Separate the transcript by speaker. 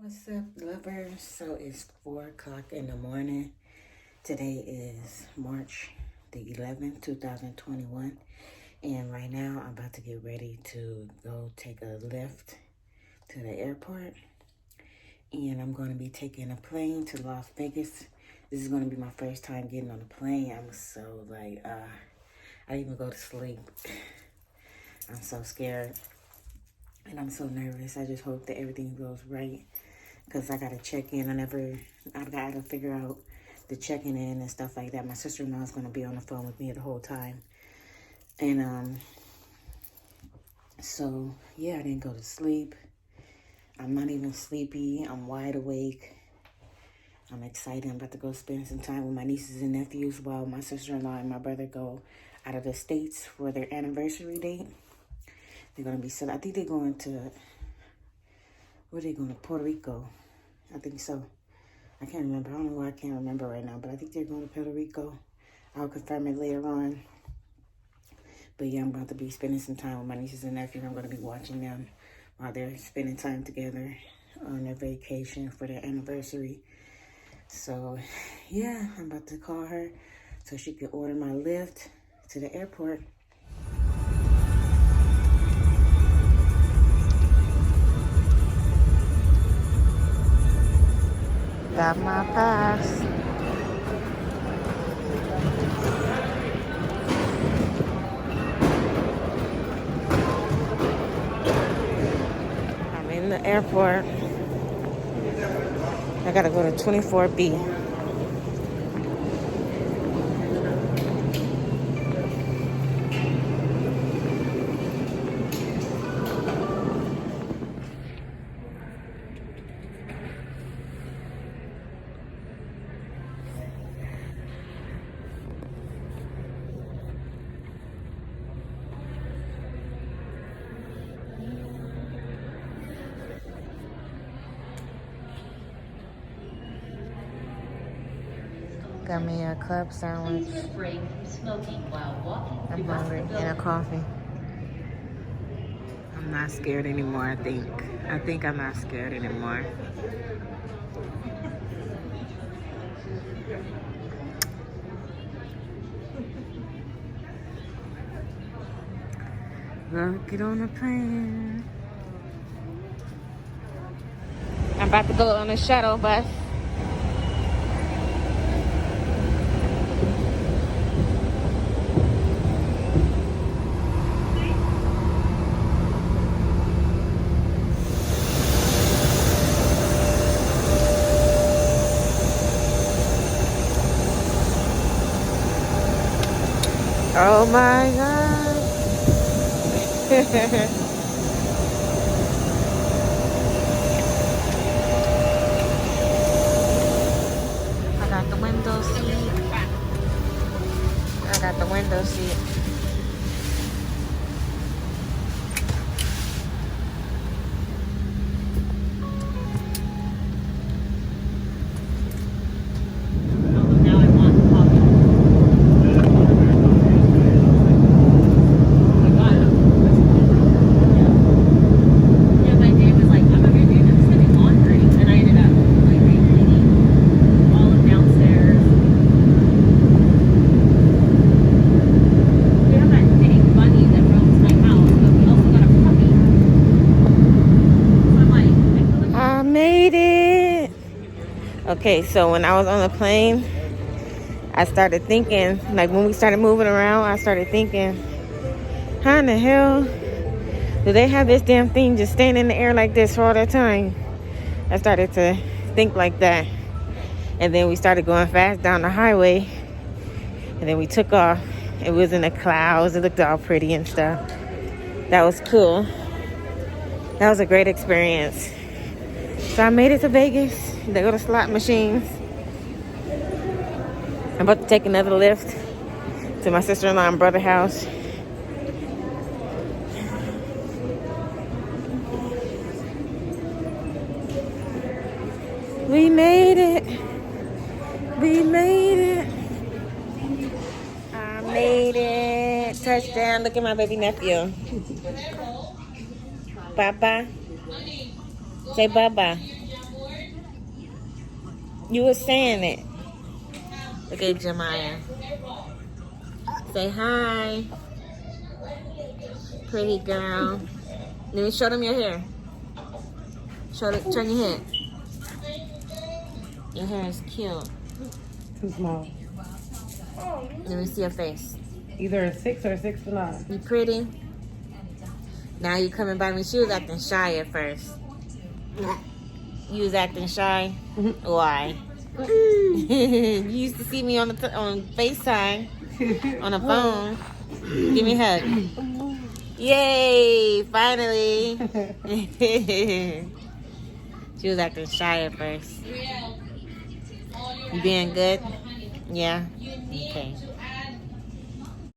Speaker 1: What's up, lovers? So it's 4 o'clock in the morning. Today is March the 11th, 2021. And right now, I'm about to get ready to go take a lift to the airport. And I'm going to be taking a plane to Las Vegas. This is going to be my first time getting on a plane. I'm so I even go to sleep. I'm so scared. And I'm so nervous. I just hope that everything goes right. Because I got to check in. I've got to figure out the checking in and stuff like that. My sister-in-law is going to be on the phone with me the whole time. And, so, yeah, I didn't go to sleep. I'm not even sleepy. I'm wide awake. I'm excited. I'm about to go spend some time with my nieces and nephews while my sister-in-law and my brother go out of the States for their anniversary date. They're going to be, I think they're going to, where are they going to? Puerto Rico. I think so. I can't remember. I don't know why I can't remember right now, but I think they're going to Puerto Rico. I'll confirm it later on. But yeah, I'm about to be spending some time with my nieces and nephews. I'm going to be watching them while they're spending time together on their vacation for their anniversary. So yeah, I'm about to call her so she can order my lift to the airport. Got my pass. I'm in the airport. I gotta go to 24B. Got me a club sandwich. I'm hungry and a coffee. I'm not scared anymore, I think. I think I'm not scared anymore. Well, get on the plane. I'm about to go on a shuttle bus. Oh my God. I got the window seat. I got the window seat. Okay, so when I was on the plane, I started thinking, like when we started moving around, I started thinking, how in the hell do they have this damn thing just staying in the air like this for all that time? I started to think like that. And then we started going fast down the highway. And then we took off. It was in the clouds. It looked all pretty and stuff. That was cool. That was a great experience. So I made it to Vegas. They go to slot machines. I'm about to take another lift to my sister-in-law and brother's house. We made it. We made it. I made it. Touchdown. Look at my baby nephew. Papa. Say bye-bye. You were saying it. Look at Jemiah. Say hi. Pretty girl. Let me show them your hair. Turn your head. Your hair is cute.
Speaker 2: Too small.
Speaker 1: Let me see your face.
Speaker 2: Either a 6 or a 6 to 9.
Speaker 1: You pretty? Now you coming by me. She was acting shy at first. You was acting shy? Why? You used to see me on FaceTime, on the phone. Give me a hug. Yay! Finally. She was acting shy at first. You being good? Yeah? Okay.